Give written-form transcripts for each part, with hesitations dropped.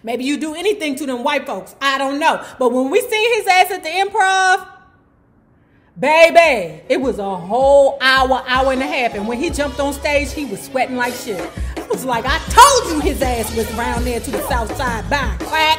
Maybe you do anything to them white folks. I don't know. But when we seen his ass at the Improv, baby, it was a whole hour and a half. And when he jumped on stage, he was sweating like shit. I was like, I told you his ass was round there to the south side. Bye. Quack.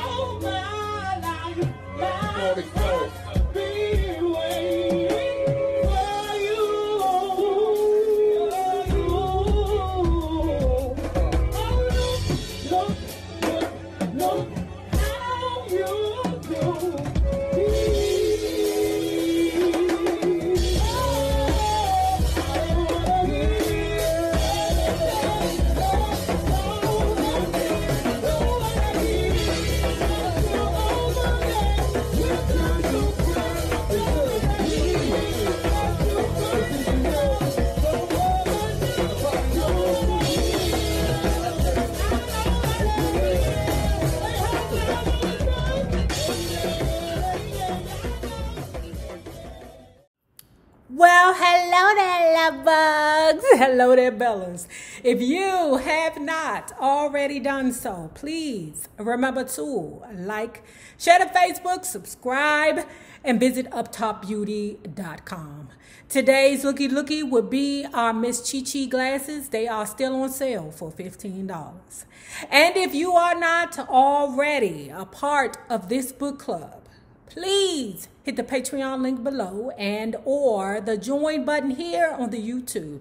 Well, hello there, love bugs. Hello there, Bellas. If you have not already done so, please remember to like, share to Facebook, subscribe, and visit uptopbeauty.com. Today's looky would be our Miss Chi glasses. They are still on sale for $15. And if you are not already a part of this book club, please hit the Patreon link below and or the join button here on the YouTube.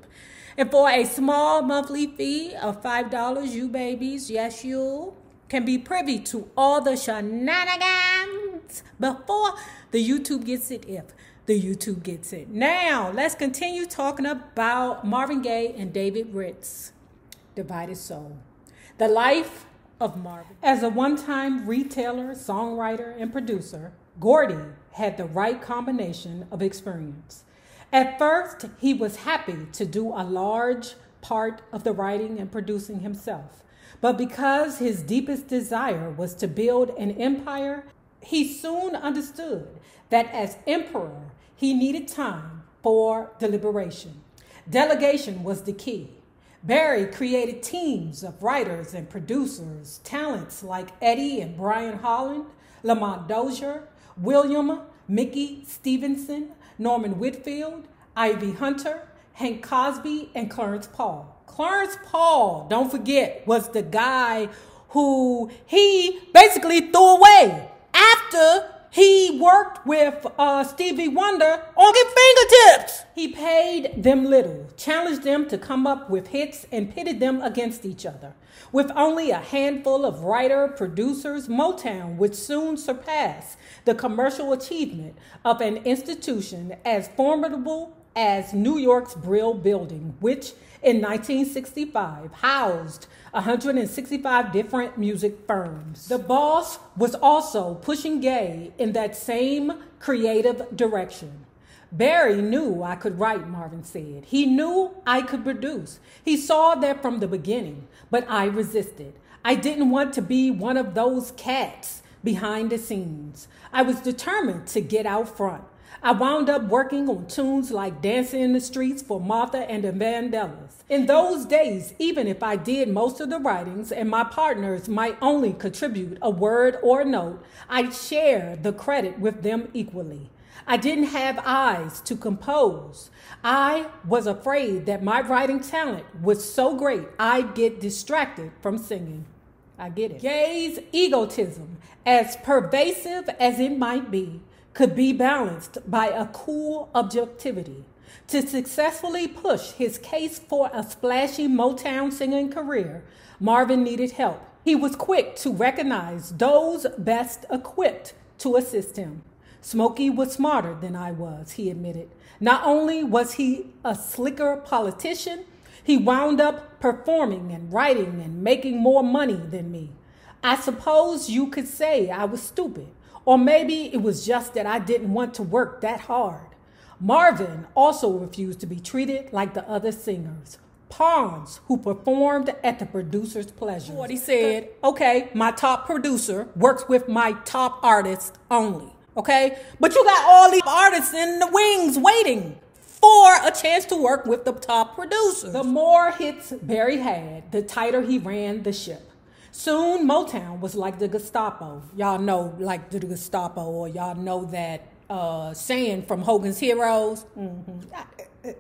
And for a small monthly fee of $5, you babies, yes, you can be privy to all the shenanigans before the YouTube gets it, if the YouTube gets it. Now, let's continue talking about Marvin Gaye and David Ritt's Divided Soul. The life of Marvin. As a one-time retailer, songwriter, and producer, Gordy had the right combination of experience. At first, he was happy to do a large part of the writing and producing himself. But because his deepest desire was to build an empire, he soon understood that as emperor, he needed time for deliberation. Delegation was the key. Barry created teams of writers and producers, talents like Eddie and Brian Holland, Lamont Dozier, William Mickey Stevenson, Norman Whitfield, Ivy Hunter, Hank Cosby, and Clarence Paul. Clarence Paul, don't forget, was the guy who he basically threw away after he worked with Stevie Wonder on his fingertips. He paid them little, challenged them to come up with hits, and pitted them against each other. With only a handful of writer-producers, Motown would soon surpass the commercial achievement of an institution as formidable as New York's Brill Building, which in 1965 housed 165 different music firms. The boss was also pushing Gaye in that same creative direction. Barry knew I could write, Marvin said. He knew I could produce. He saw that from the beginning, but I resisted. I didn't want to be one of those cats behind the scenes. I was determined to get out front. I wound up working on tunes like Dancing in the Streets for Martha and the Vandellas. In those days, even if I did most of the writings and my partners might only contribute a word or a note, I'd share the credit with them equally. I didn't have eyes to compose. I was afraid that my writing talent was so great I'd get distracted from singing. I get it. Gaye's egotism, as pervasive as it might be, could be balanced by a cool objectivity. To successfully push his case for a splashy Motown singing career, Marvin needed help. He was quick to recognize those best equipped to assist him. Smokey was smarter than I was, he admitted. Not only was he a slicker politician, he wound up performing and writing and making more money than me. I suppose you could say I was stupid. Or maybe it was just that I didn't want to work that hard. Marvin also refused to be treated like the other singers, pawns who performed at the producer's pleasure. What he said, okay, my top producer works with my top artists only, okay? But you got all these artists in the wings waiting for a chance to work with the top producers. The more hits Barry had, the tighter he ran the ship. Soon, Motown was like the Gestapo. Y'all know, like the Gestapo, or y'all know that saying from Hogan's Heroes.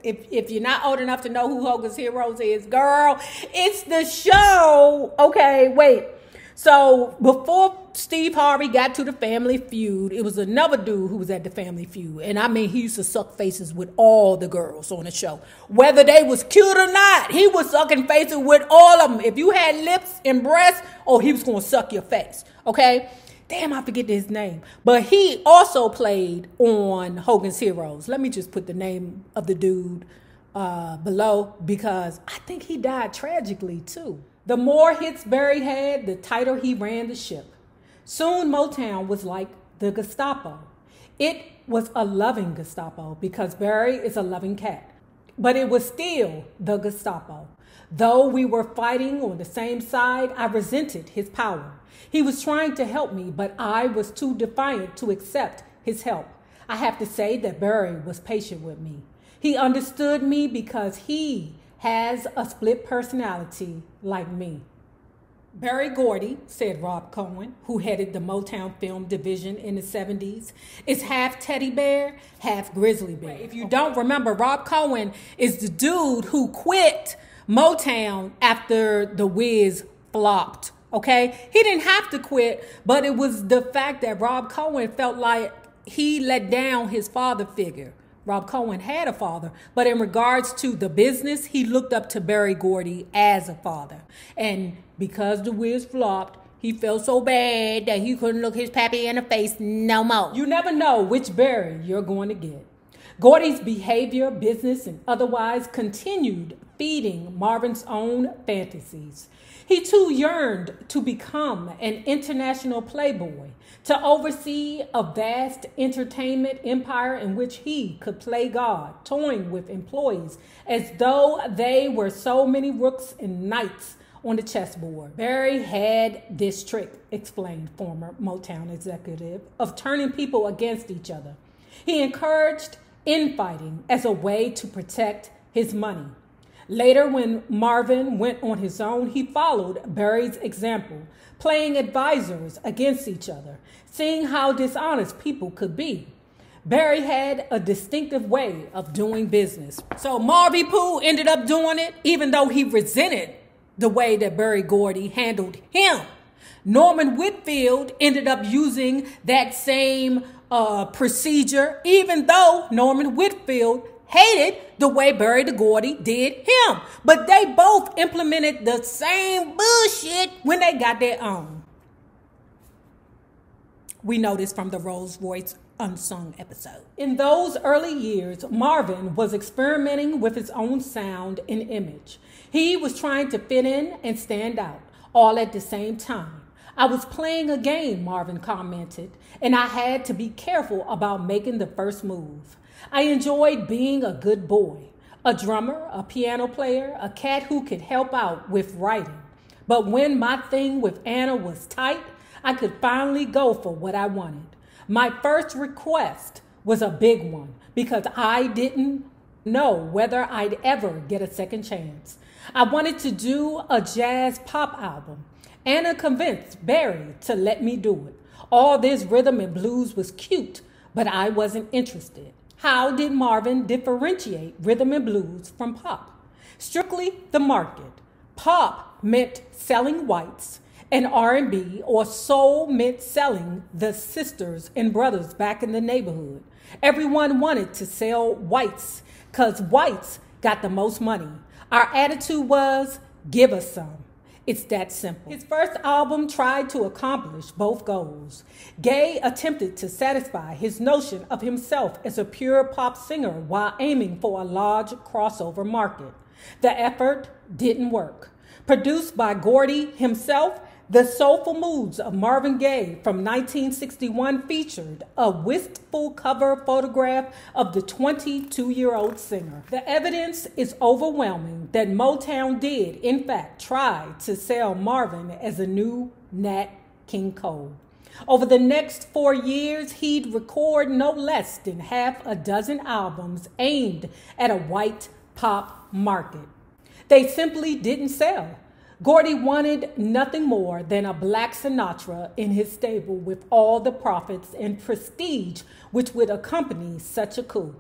If you're not old enough to know who Hogan's Heroes is, girl, it's the show. Okay, wait. So before Steve Harvey got to the Family Feud, it was another dude who was at the Family Feud. And I mean, he used to suck faces with all the girls on the show. Whether they was cute or not, he was sucking faces with all of them. If you had lips and breasts, oh, he was going to suck your face. Okay? Damn, I forget his name. But he also played on Hogan's Heroes. Let me just put the name of the dude below, because I think he died tragically too. The more hits Barry had, the tighter he ran the ship. Soon Motown was like the Gestapo. It was a loving Gestapo because Barry is a loving cat. But it was still the Gestapo. Though we were fighting on the same side, I resented his power. He was trying to help me, but I was too defiant to accept his help. I have to say that Barry was patient with me. He understood me because he has a split personality like me. Berry Gordy, said Rob Cohen, who headed the Motown film division in the 70s, is half teddy bear, half grizzly bear. If you don't remember, Rob Cohen is the dude who quit Motown after The Wiz flopped, okay? He didn't have to quit, but it was the fact that Rob Cohen felt like he let down his father figure. Rob Cohen had a father, but in regards to the business, he looked up to Berry Gordy as a father. And because The Wiz flopped, he felt so bad that he couldn't look his pappy in the face no more. You never know which Berry you're going to get. Gordy's behavior, business, and otherwise continued feeding Marvin's own fantasies. He too yearned to become an international playboy, to oversee a vast entertainment empire in which he could play God, toying with employees as though they were so many rooks and knights on the chessboard. Barry had this trick, explained former Motown executive, of turning people against each other. He encouraged infighting as a way to protect his money. Later, when Marvin went on his own, he followed Barry's example, playing advisors against each other, seeing how dishonest people could be. Barry had a distinctive way of doing business. So Marvy Pooh ended up doing it, even though he resented the way that Berry Gordy handled him. Norman Whitfield ended up using that same procedure, even though Norman Whitfield hated the way Berry Gordy did him. But they both implemented the same bullshit when they got their own. We know this from the Rolls-Royce Unsung episode. In those early years, Marvin was experimenting with his own sound and image. He was trying to fit in and stand out, all at the same time. I was playing a game, Marvin commented, and I had to be careful about making the first move. I enjoyed being a good boy, a drummer, a piano player, a cat who could help out with writing. But when my thing with Anna was tight, I could finally go for what I wanted. My first request was a big one because I didn't know whether I'd ever get a second chance. I wanted to do a jazz pop album. Anna convinced Barry to let me do it. All this rhythm and blues was cute, but I wasn't interested. How did Marvin differentiate rhythm and blues from pop? Strictly the market. Pop meant selling whites, and R&B or soul meant selling the sisters and brothers back in the neighborhood. Everyone wanted to sell whites because whites got the most money. Our attitude was, give us some. It's that simple. His first album tried to accomplish both goals. Gaye attempted to satisfy his notion of himself as a pure pop singer while aiming for a large crossover market. The effort didn't work. Produced by Gordy himself, the soulful moods of Marvin Gaye from 1961 featured a wistful cover photograph of the 22-year-old singer. The evidence is overwhelming that Motown did, in fact, try to sell Marvin as a new Nat King Cole. Over the next 4 years, he'd record no less than half a dozen albums aimed at a white pop market. They simply didn't sell. Gordy wanted nothing more than a black Sinatra in his stable with all the profits and prestige which would accompany such a coup.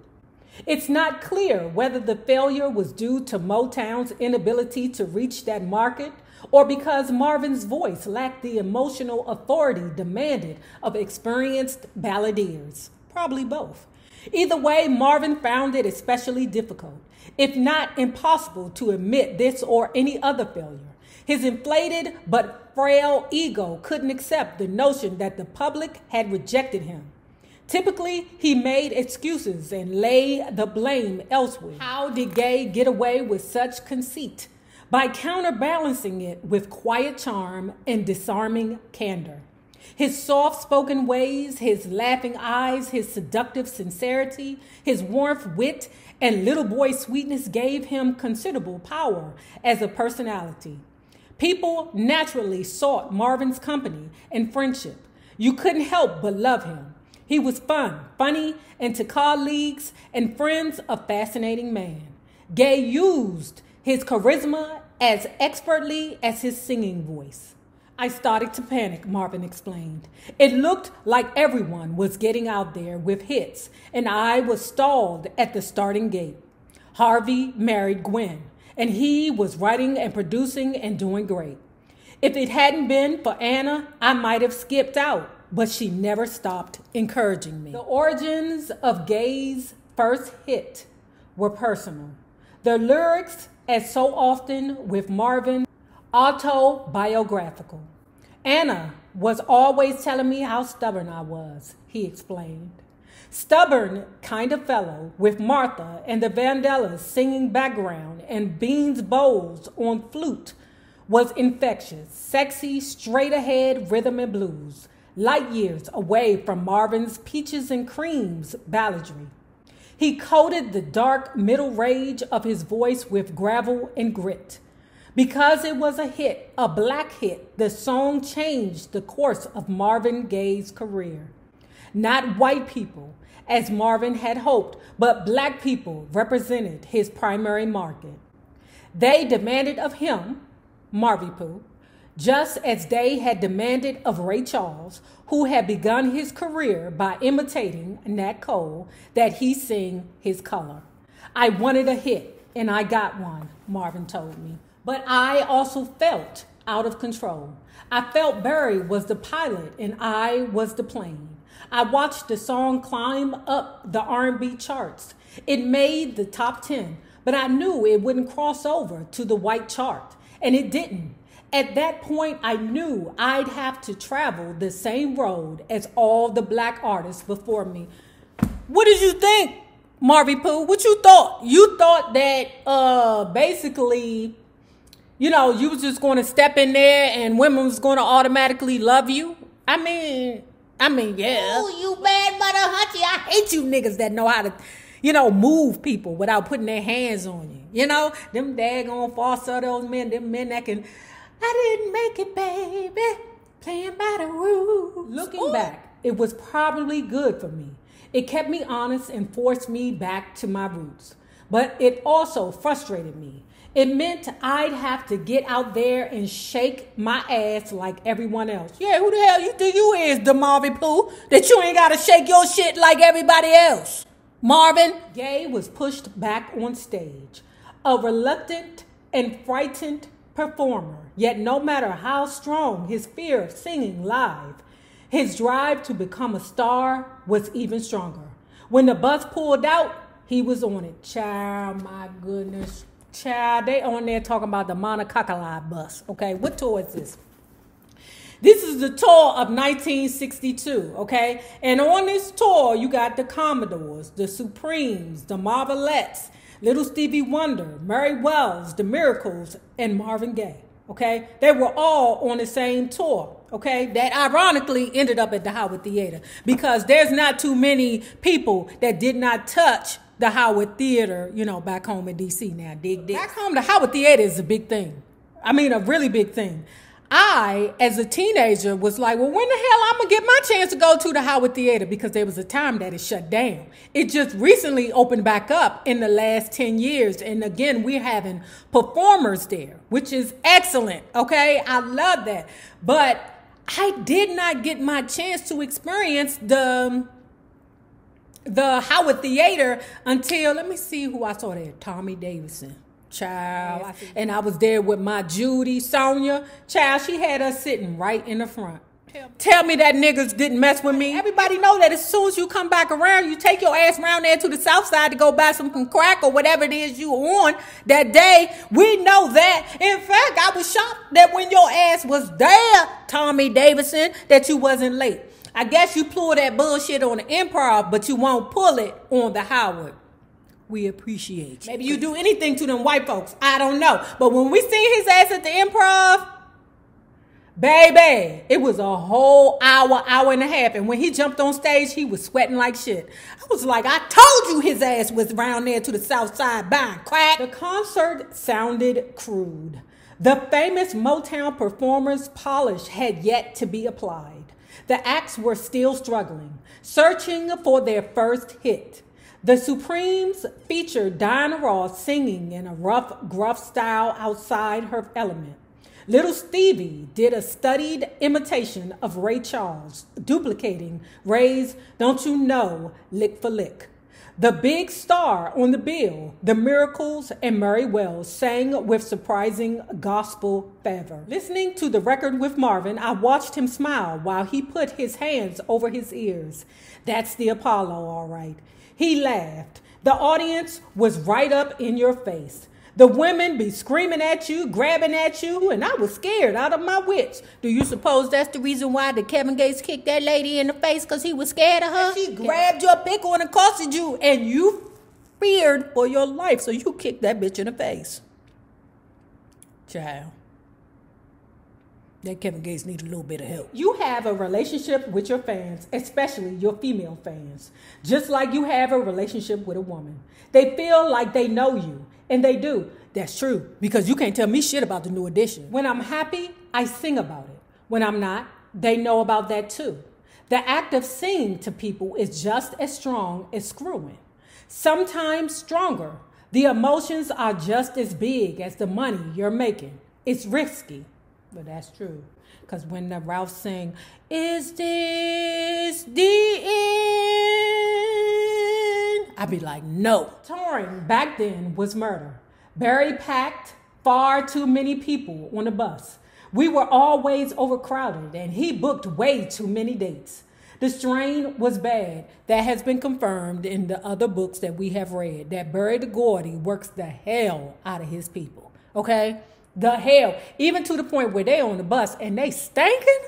It's not clear whether the failure was due to Motown's inability to reach that market or because Marvin's voice lacked the emotional authority demanded of experienced balladeers. Probably both. Either way, Marvin found it especially difficult, if not impossible, to admit this or any other failure. His inflated but frail ego couldn't accept the notion that the public had rejected him. Typically, he made excuses and laid the blame elsewhere. How did Gaye get away with such conceit? By counterbalancing it with quiet charm and disarming candor. His soft-spoken ways, his laughing eyes, his seductive sincerity, his warmth, wit, and little boy sweetness gave him considerable power as a personality. People naturally sought Marvin's company and friendship. You couldn't help but love him. He was fun, funny, and to colleagues and friends, a fascinating man. Gaye used his charisma as expertly as his singing voice. I started to panic, Marvin explained. It looked like everyone was getting out there with hits, and I was stalled at the starting gate. Harvey married Gwen, and he was writing and producing and doing great. If it hadn't been for Anna, I might have skipped out, but she never stopped encouraging me. The origins of Gaye's first hit were personal. The lyrics, as so often with Marvin, autobiographical. Anna was always telling me how stubborn I was, he explained. Stubborn kind of fellow with Martha and the Vandellas singing background and Beans Bowles on flute was infectious, sexy, straight ahead rhythm and blues, light years away from Marvin's peaches and creams balladry. He coated the dark middle range of his voice with gravel and grit. Because it was a hit, a black hit, the song changed the course of Marvin Gaye's career. Not white people, as Marvin had hoped, but black people represented his primary market. They demanded of him, Marvy Pooh, just as they had demanded of Ray Charles, who had begun his career by imitating Nat Cole, that he sing his color. I wanted a hit, and I got one, Marvin told me. But I also felt out of control. I felt Barry was the pilot, and I was the plane. I watched the song climb up the R&B charts. It made the top 10, but I knew it wouldn't cross over to the white chart, and it didn't. At that point, I knew I'd have to travel the same road as all the black artists before me. What did you think, Marvy Pooh? What you thought? You thought that basically, you know, you was just going to step in there and women was going to automatically love you? I mean, yeah. Oh, you bad mother hunchy. I hate you niggas that know how to, you know, move people without putting their hands on you. You know, them daggone falsettos men, them men that can... I didn't make it, baby, playing by the rules. Looking back, it was probably good for me. It kept me honest and forced me back to my roots. But it also frustrated me. It meant I'd have to get out there and shake my ass like everyone else. Yeah, who the hell you think you is, the Marvin Pooh, that you ain't got to shake your shit like everybody else? Marvin Gaye was pushed back on stage, a reluctant and frightened performer, yet no matter how strong his fear of singing live, his drive to become a star was even stronger. When the bus pulled out, he was on it. Child, my goodness. Child, they on there talking about the Monocacali bus. Okay, what tour is this? This is the tour of 1962, okay? And on this tour, you got the Commodores, the Supremes, the Marvelettes, Little Stevie Wonder, Mary Wells, The Miracles, and Marvin Gaye, okay? They were all on the same tour, okay? That ironically ended up at the Howard Theater because there's not too many people that did not touch the Howard Theater, you know, back home in D.C. now. Dig. Back home, the Howard Theater is a big thing. I mean, a really big thing. I, as a teenager, was like, well, when the hell I'm going to get my chance to go to the Howard Theater? Because there was a time that it shut down. It just recently opened back up in the last 10 years. And again, we're having performers there, which is excellent. Okay, I love that. But I did not get my chance to experience the Howard Theater until, let me see who I saw there, Tommy Davidson. Child, and I was there with my Judy, Sonia. Child, she had us sitting right in the front. Tell me that niggas didn't mess with me. Everybody know that as soon as you come back around, you take your ass around there to the south side to go buy some crack or whatever it is you on that day. We know that. In fact, I was shocked that when your ass was there, Tommy Davidson, that you wasn't late. I guess you pull that bullshit on the Improv, but you won't pull it on the Howard. We appreciate you. Maybe you do anything to them white folks. I don't know. But when we seen his ass at the Improv, baby, it was a whole hour and a half. And when he jumped on stage, he was sweating like shit. I was like, I told you his ass was around there to the south side buying crack. The concert sounded crude. The famous Motown performers' polish had yet to be applied. The acts were still struggling, searching for their first hit. The Supremes featured Diana Ross singing in a rough, gruff style outside her element. Little Stevie did a studied imitation of Ray Charles, duplicating Ray's Don't You Know lick for lick. The big star on the bill, The Miracles and Murray Wells, sang with surprising gospel fervor. Listening to the record with Marvin, I watched him smile while he put his hands over his ears. That's the Apollo, all right. He laughed. The audience was right up in your face. The women be screaming at you, grabbing at you, and I was scared out of my wits. Do you suppose that's the reason why the Kevin Gates kicked that lady in the face, because he was scared of her? She grabbed your pickle and accosted you, and you feared for your life, so you kicked that bitch in the face. Child. That Kevin Gates needs a little bit of help. You have a relationship with your fans, especially your female fans, just like you have a relationship with a woman. They feel like they know you, and they do. That's true, because you can't tell me shit about the New Edition. When I'm happy, I sing about it. When I'm not, they know about that too. The act of singing to people is just as strong as screwing, sometimes stronger. The emotions are just as big as the money you're making. It's risky. But that's true. Because when the Ralph sing, is this the end? I'd be like, no. Touring back then was murder. Barry packed far too many people on the bus. We were always overcrowded, and he booked way too many dates. The strain was bad. That has been confirmed in the other books that we have read, that Barry the Gordy works the hell out of his people. Okay? The hell, even to the point where they on the bus and they stinking.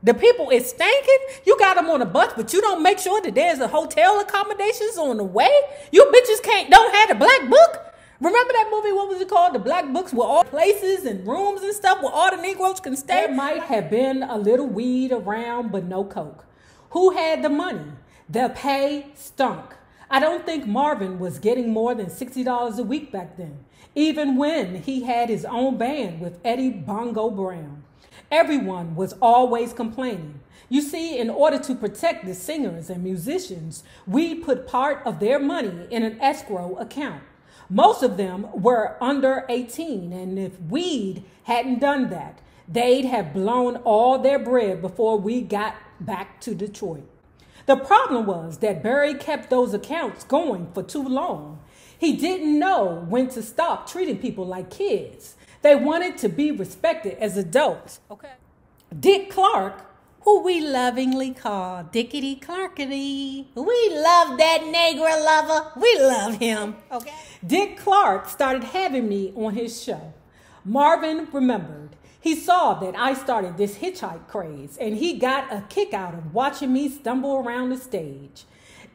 The people is stinking. You got them on the bus, but you don't make sure that there's a hotel accommodations on the way. You bitches don't have the Black Book. Remember that movie? What was it called? The Black Books, where all places and rooms and stuff where all the Negroes can stay. There might have been a little weed around, but no coke. Who had the money? The pay stunk. I don't think Marvin was getting more than $60 a week back then, even when he had his own band with Eddie Bongo Brown. Everyone was always complaining. You see, in order to protect the singers and musicians, we put part of their money in an escrow account. Most of them were under 18, and if weed hadn't done that, they'd have blown all their bread before we got back to Detroit. The problem was that Barry kept those accounts going for too long. He didn't know when to stop treating people like kids. They wanted to be respected as adults. Okay. Dick Clark, who we lovingly call Dickety Clarkety. We love that Negro lover. We love him. Okay. Dick Clark started having me on his show. Marvin remembered. He saw that I started this hitchhike craze, and he got a kick out of watching me stumble around the stage.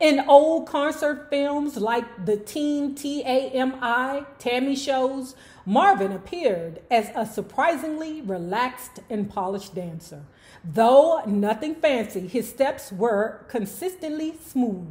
In old concert films like the Teen TAMI, Tammy shows, Marvin appeared as a surprisingly relaxed and polished dancer. Though nothing fancy, his steps were consistently smooth.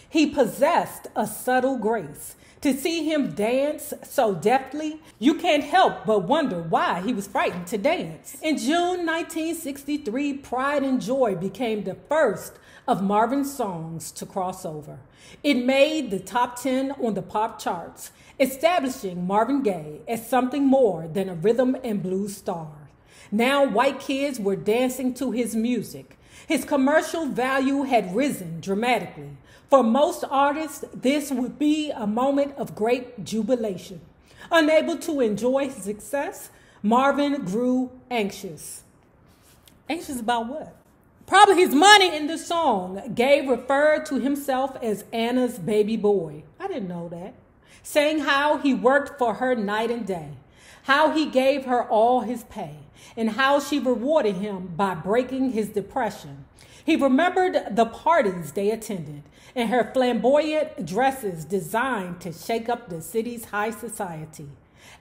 He possessed a subtle grace. To see him dance so deftly, you can't help but wonder why he was frightened to dance. In June 1963, Pride and Joy became the first of Marvin's songs to cross over. It made the top 10 on the pop charts, establishing Marvin Gaye as something more than a rhythm and blues star. Now white kids were dancing to his music. His commercial value had risen dramatically. For most artists, this would be a moment of great jubilation. Unable to enjoy his success, Marvin grew anxious. Anxious about what? Probably his money. In the song, Gaye referred to himself as Anna's baby boy. I didn't know that. Saying how he worked for her night and day, how he gave her all his pay, and how she rewarded him by breaking his depression. He remembered the parties they attended and her flamboyant dresses designed to shake up the city's high society.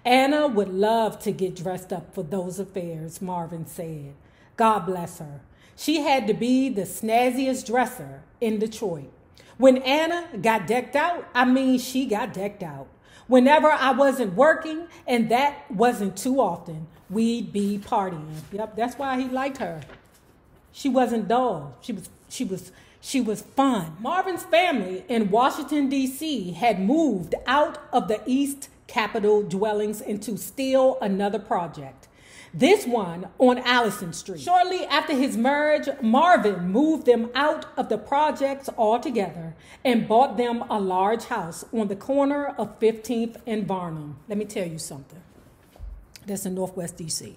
Anna would love to get dressed up for those affairs, Marvin said. God bless her. She had to be the snazziest dresser in Detroit. When Anna got decked out, she got decked out. Whenever I wasn't working, and that wasn't too often, we'd be partying. Yep, that's why he liked her. She wasn't dull. She was fun. Marvin's family in Washington, D.C. had moved out of the East Capitol dwellings into still another project. This one on Allison Street. Shortly after his marriage, Marvin moved them out of the projects altogether and bought them a large house on the corner of 15th and Varnum. Let me tell you something. That's in Northwest D.C.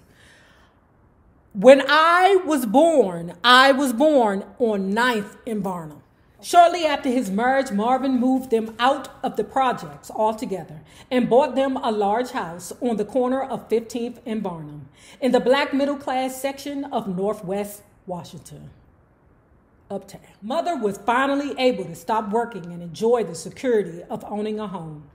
When I was born on 9th and Varnum. Shortly after his marriage, Marvin moved them out of the projects altogether and bought them a large house on the corner of 15th and Varnum in the black middle-class section of Northwest Washington, uptown. Mother was finally able to stop working and enjoy the security of owning a home.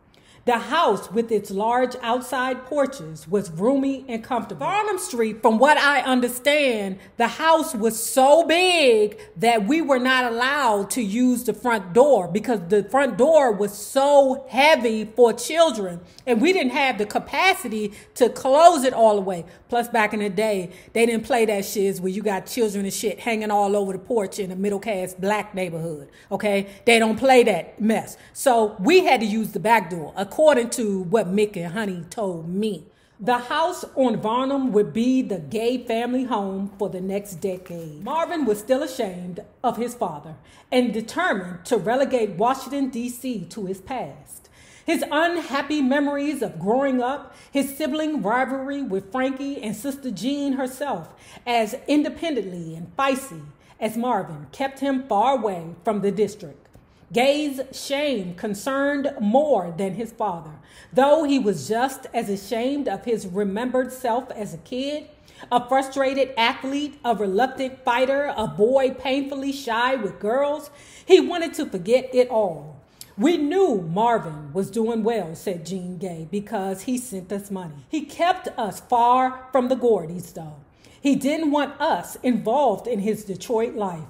The house with its large outside porches was roomy and comfortable. Varnum Street, from what I understand, the house was so big that we were not allowed to use the front door because the front door was so heavy for children and we didn't have the capacity to close it all the way. Plus, back in the day, they didn't play that shit where you got children and shit hanging all over the porch in a middle-class black neighborhood, okay? They don't play that mess. So we had to use the back door, according to what Mick and Honey told me. The house on Varnum would be the Gaye family home for the next decade. Marvin was still ashamed of his father and determined to relegate Washington, D.C. to his past. His unhappy memories of growing up, his sibling rivalry with Frankie and Sister Jean herself, as independently and feisty as Marvin, kept him far away from the district. Gaye's shame concerned more than his father, though he was just as ashamed of his remembered self as a kid, a frustrated athlete, a reluctant fighter, a boy painfully shy with girls. He wanted to forget it all. We knew Marvin was doing well, said Jean Gaye, because he sent us money. He kept us far from the Gordys, though. He didn't want us involved in his Detroit life.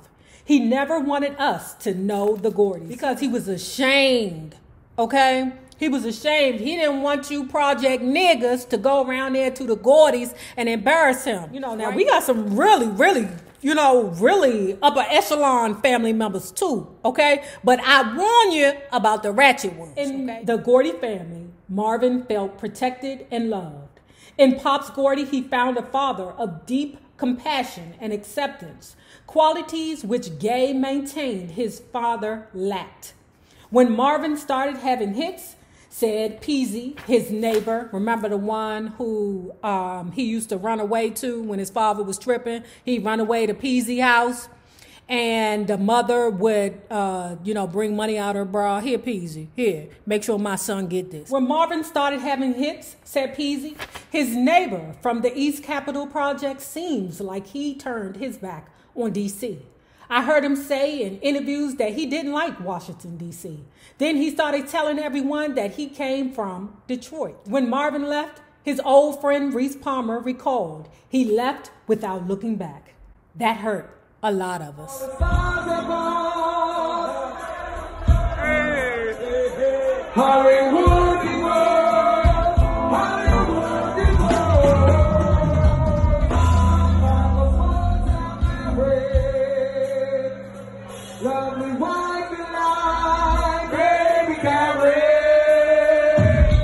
He never wanted us to know the Gordys because he was ashamed, okay? He was ashamed. He didn't want you project niggas to go around there to the Gordys and embarrass him. You know, now we got some really upper echelon family members too, okay? But I warn you about the ratchet ones. In the Gordy family, Marvin felt protected and loved. In Pop's Gordy, he found a father of deep compassion and acceptance, qualities which Gaye maintained his father lacked. When Marvin started having hits, said Peasy, his neighbor, remember the one who he used to run away to when his father was tripping? He'd run away to Peasy house, and the mother would, bring money out of her bra. Here, Peasy, here, make sure my son get this. When Marvin started having hits, said Peasy, his neighbor from the East Capitol Project seems like he turned his back on D.C. I heard him say in interviews that he didn't like Washington, D.C. Then he started telling everyone that he came from Detroit. When Marvin left, his old friend Reese Palmer recalled, he left without looking back. That hurt a lot of us. Hollywood, Hollywood, lovely white light, baby carry.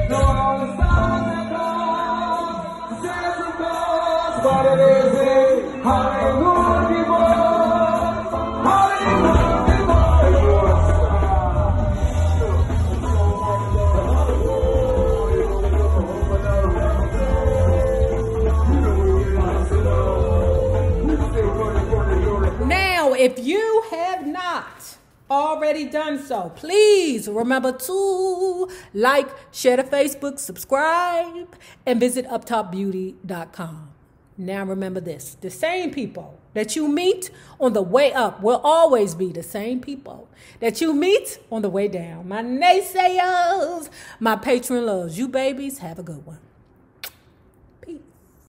No on the stars that come, the desert goes, but it is in Hollywood, Hollywood, Now, if you have not already done so, please remember to like, share the Facebook, subscribe, and visit uptopbeauty.com. Now remember this, the same people that you meet on the way up will always be the same people that you meet on the way down. My naysayers, my patron loves you babies. Have a good one.